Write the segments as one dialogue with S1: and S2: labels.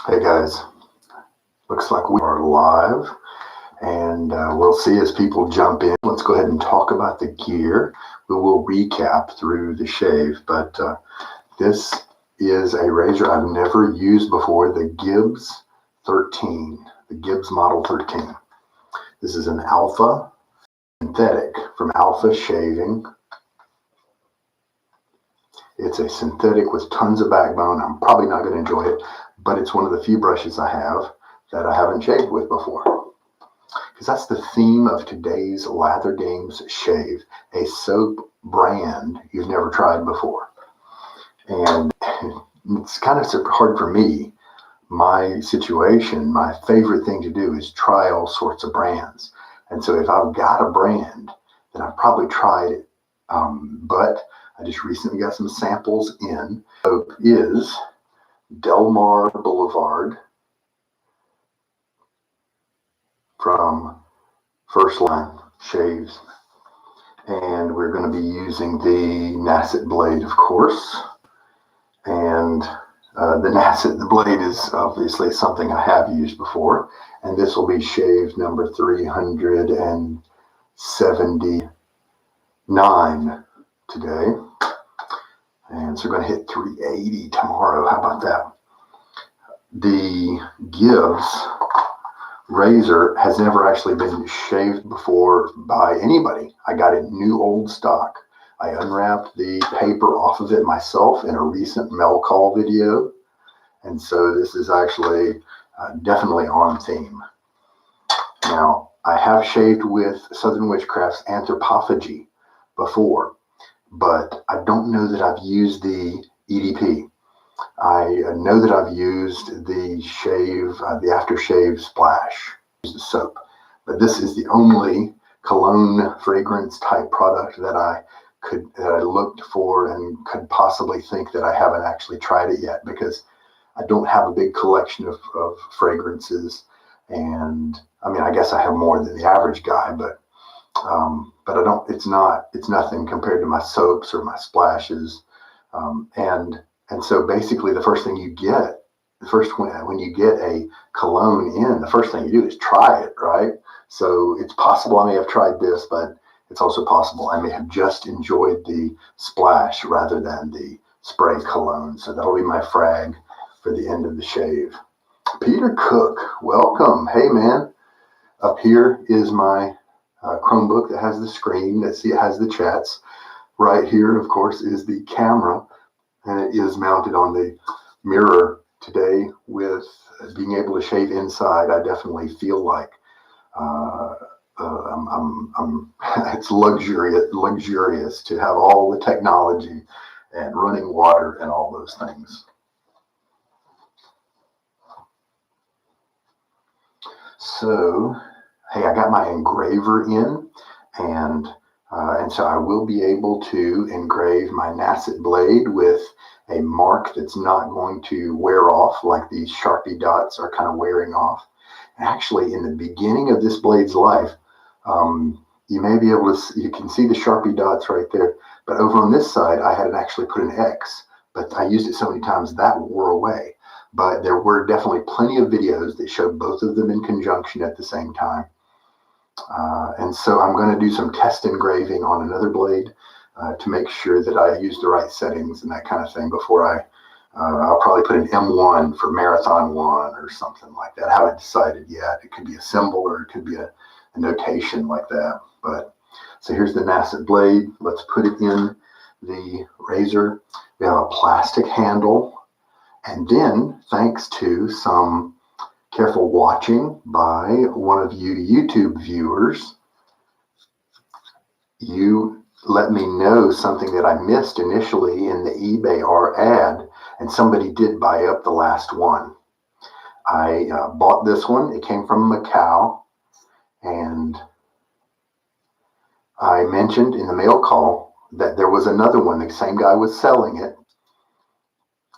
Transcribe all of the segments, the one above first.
S1: Hey guys, looks like we are live, and we'll see as people jump in. Let's go ahead and talk about the gear. We will recap through the shave, but this is a razor I've never used before, the Gibbs 13, the Gibbs Model 13. This is an Alpha synthetic from Alpha Shaving. It's a synthetic with tons of backbone. I'm probably not going to enjoy it, but it's one of the few brushes I have that I haven't shaved with before. Because that's the theme of today's Lather Games shave, a soap brand you've never tried before. And it's kind of hard for me. My situation, my favorite thing to do is try all sorts of brands. And so if I've got a brand, then I've probably tried it. But I just recently got some samples in. Soap is Del Mar Boulevard from First Line Shaves. And we're going to be using the Nasset blade, of course. And the blade is obviously something I have used before. And this will be shave number 379 today. And so we're going to hit 380 tomorrow. How about that? The Gibbs razor has never actually been shaved before by anybody. I got it new old stock. I unwrapped the paper off of it myself in a recent mail call video. And so this is actually definitely on theme. Now, I have shaved with Southern Witchcraft's Anthropophagy before, but I don't know that I've used the EDP. I know that I've used the aftershave splash, the soap, but this is the only cologne fragrance type product that I looked for and could possibly think that I haven't actually tried it yet, because I don't have a big collection of fragrances. And I mean, I guess I have more than the average guy, but I don't, it's nothing compared to my soaps or my splashes. And so basically the first thing you get, when you get a cologne in, the first thing you do is try it, right? So it's possible I may have tried this, but it's also possible I may have just enjoyed the splash rather than the spray cologne. So that'll be my frag for the end of the shave. Peter Cook, welcome. Hey man, up here is my Chromebook that has the screen, it has the chats. Right here, of course, is the camera, and it is mounted on the mirror today. With being able to shave inside, I definitely feel like it's luxurious to have all the technology and running water and all those things. So, hey, I got my engraver in, and so I will be able to engrave my Nasset blade with a mark that's not going to wear off like these Sharpie dots are kind of wearing off. And actually, in the beginning of this blade's life, you may be able to, you can see the Sharpie dots right there, but over on this side, I had actually put an X, but I used it so many times that wore away. But there were definitely plenty of videos that showed both of them in conjunction at the same time. And so I'm going to do some test engraving on another blade to make sure that I use the right settings and that kind of thing before I'll probably put an M1 for Marathon 1 or something like that. I haven't decided yet. It could be a symbol or it could be a notation like that. But so here's the Nasset blade. Let's put it in the razor. We have a plastic handle. And then, thanks to some careful watching by one of you YouTube viewers, you let me know something that I missed initially in the eBay ad, and somebody did buy up the last one. I bought this one. It came from Macau, and I mentioned in the mail call that there was another one. The same guy was selling it,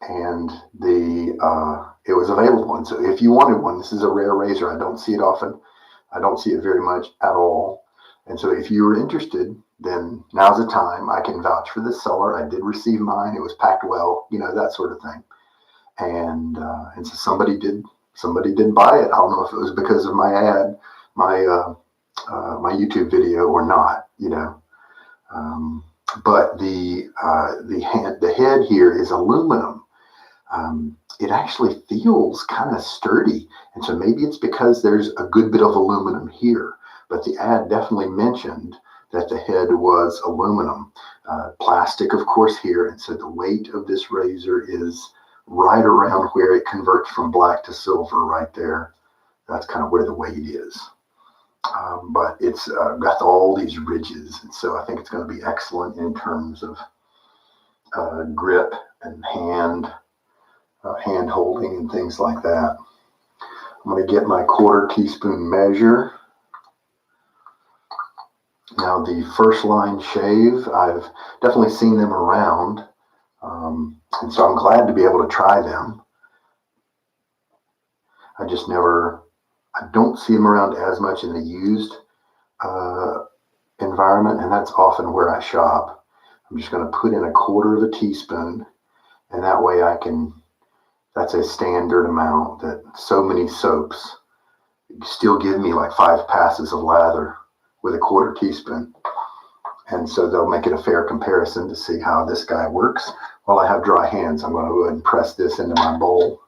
S1: and it was available. And so if you wanted one, this is a rare razor. I don't see it often. I don't see it very much at all. And so if you were interested, then now's the time. I can vouch for the seller. I did receive mine. It was packed well, that sort of thing. and so somebody did buy it. I don't know if it was because of my ad, my YouTube video or not, but the head here is aluminum. It actually feels kind of sturdy, and so maybe it's because there's a good bit of aluminum here. But the ad definitely mentioned that the head was aluminum, plastic, of course, here, and so the weight of this razor is right around where it converts from black to silver, right there. That's kind of where the weight is. But it's got all these ridges, and so I think it's going to be excellent in terms of grip and hand holding and things like that. I'm going to get my 1/4 teaspoon measure. Now the First Line shave, I've definitely seen them around, and so I'm glad to be able to try them. I don't see them around as much in the used environment, and that's often where I shop. I'm just going to put in 1/4 teaspoon, and that way that's a standard amount. That so many soaps still give me like 5 passes of lather with 1/4 teaspoon. And so they'll make it a fair comparison to see how this guy works. While I have dry hands, I'm going to go ahead and press this into my bowl.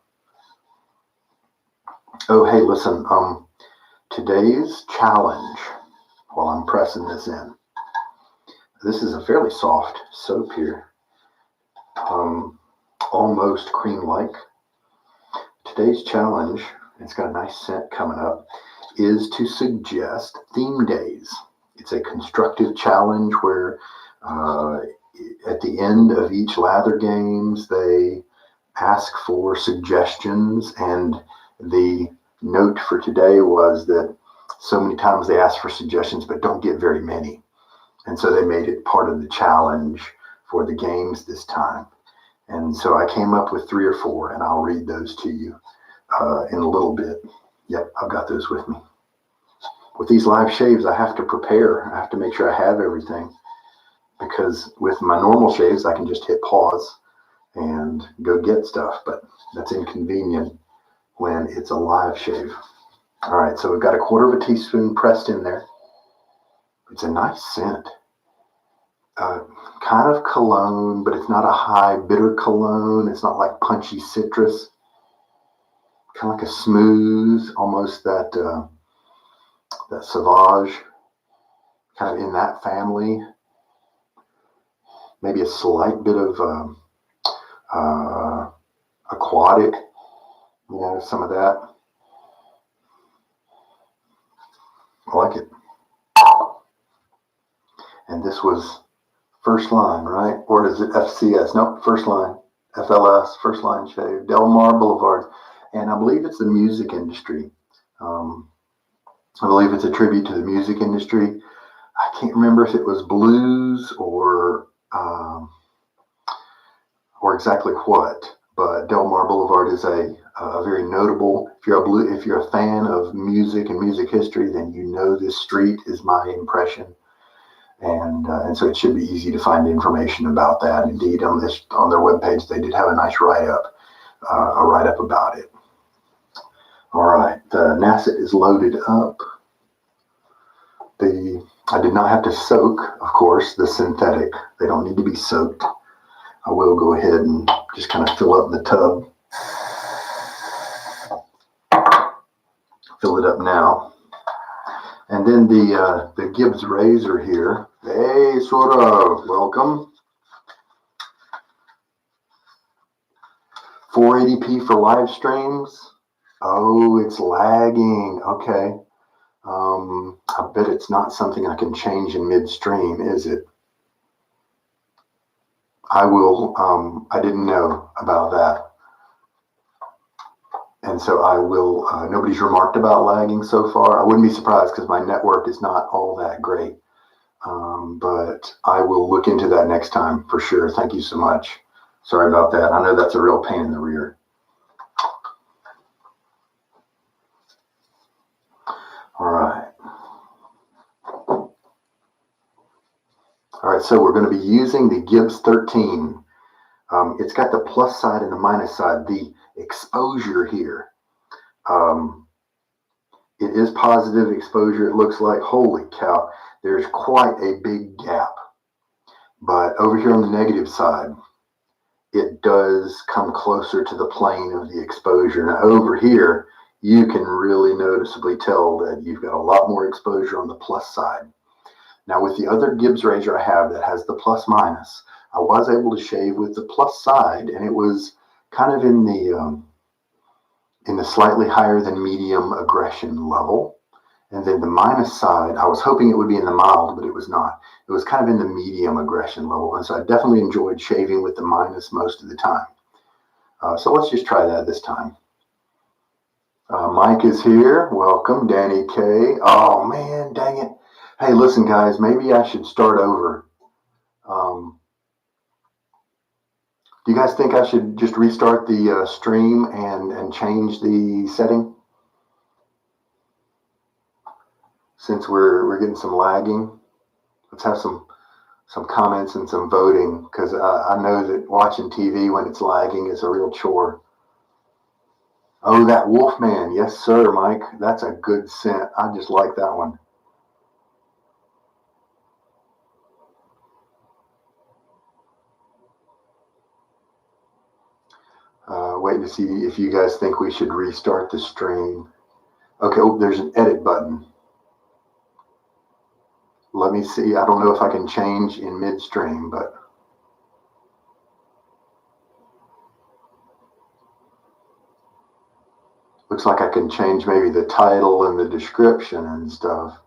S1: Oh, hey, listen, today's challenge, while I'm pressing this in, this is a fairly soft soap here, almost cream-like. Today's challenge, it's got a nice scent coming up, is to suggest theme days. It's a constructive challenge where at the end of each Lather games, they ask for suggestions, and the note for today was that so many times they ask for suggestions but don't get very many. And so they made it part of the challenge for the games this time. And so I came up with 3 or 4, and I'll read those to you in a little bit. Yep, I've got those with me. With these live shaves, I have to prepare. I have to make sure I have everything, because with my normal shaves, I can just hit pause and go get stuff, but that's inconvenient when it's a live shave. All right, so we've got 1/4 teaspoon pressed in there. It's a nice scent. Kind of cologne, but it's not a high bitter cologne. It's not like punchy citrus. Kind of like a smooth, almost that Sauvage, kind of in that family. Maybe a slight bit of aquatic, some of that. I like it. And this was First Line, right? Or is it FCS? Nope, First Line. FLS, First Line Shave, Del Mar Boulevard. And I believe it's the music industry. I believe it's a tribute to the music industry. I can't remember if it was blues or exactly what, but Del Mar Boulevard is a very notable. If you're a fan of music and music history, then you know this street is my impression, and so it should be easy to find information about that. Indeed, on their webpage, they did have a nice write-up about it. All right, the Nasset is loaded up. I did not have to soak, of course, the synthetic. They don't need to be soaked. I will go ahead and just kind of fill up the tub. Fill it up now. And then the Gibbs razor here. Hey, Sora, welcome. 480p for live streams. Oh, it's lagging. Okay. I bet it's not something I can change in midstream, is it? I will, I didn't know about that. And so I will, nobody's remarked about lagging so far. I wouldn't be surprised because my network is not all that great. But I will look into that next time for sure. Thank you so much. Sorry about that. I know that's a real pain in the rear. All right. All right, so we're going to be using the Gibbs 13. It's got the plus side and the minus side. The exposure here. It is positive exposure. It looks like, holy cow, there's quite a big gap. But over here on the negative side, it does come closer to the plane of the exposure. Now over here, you can really noticeably tell that you've got a lot more exposure on the plus side. Now with the other Gibbs razor I have that has the plus minus, I was able to shave with the plus side, and it was kind of in the slightly higher than medium aggression level. And then the minus side, I was hoping it would be in the mild, but it was not. It was kind of in the medium aggression level. And so I definitely enjoyed shaving with the minus most of the time. So let's just try that this time. Mike is here. Welcome. Danny K. Oh, man, dang it. Hey, listen, guys, maybe I should start over. Do you guys think I should just restart the stream and change the setting? Since we're getting some lagging, let's have some comments and some voting, because I know that watching TV when it's lagging is a real chore. Oh, that Wolfman. Yes, sir, Mike. That's a good scent. I just like that one. Waiting to see if you guys think we should restart the stream. Okay, oh, there's an edit button. Let me see. I don't know if I can change in midstream, but looks like I can change maybe the title and the description and stuff.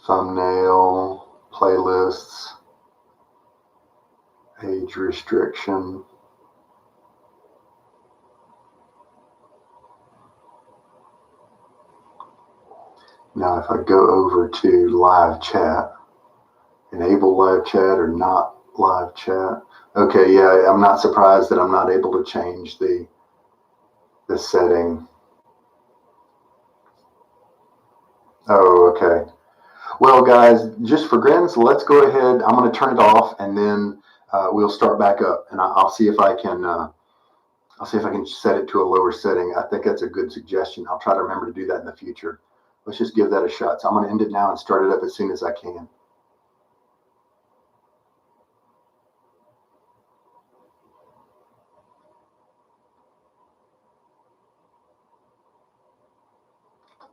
S1: Thumbnail, playlists, age restriction. Now, if I go over to live chat, enable live chat or not live chat. Okay, yeah, I'm not surprised that I'm not able to change the setting. Oh, okay. Well, guys, just for grins, let's go ahead. I'm going to turn it off, and then we'll start back up, and I'll see if I can. I'll see if I can set it to a lower setting. I think that's a good suggestion. I'll try to remember to do that in the future. Let's just give that a shot. So I'm going to end it now and start it up as soon as I can.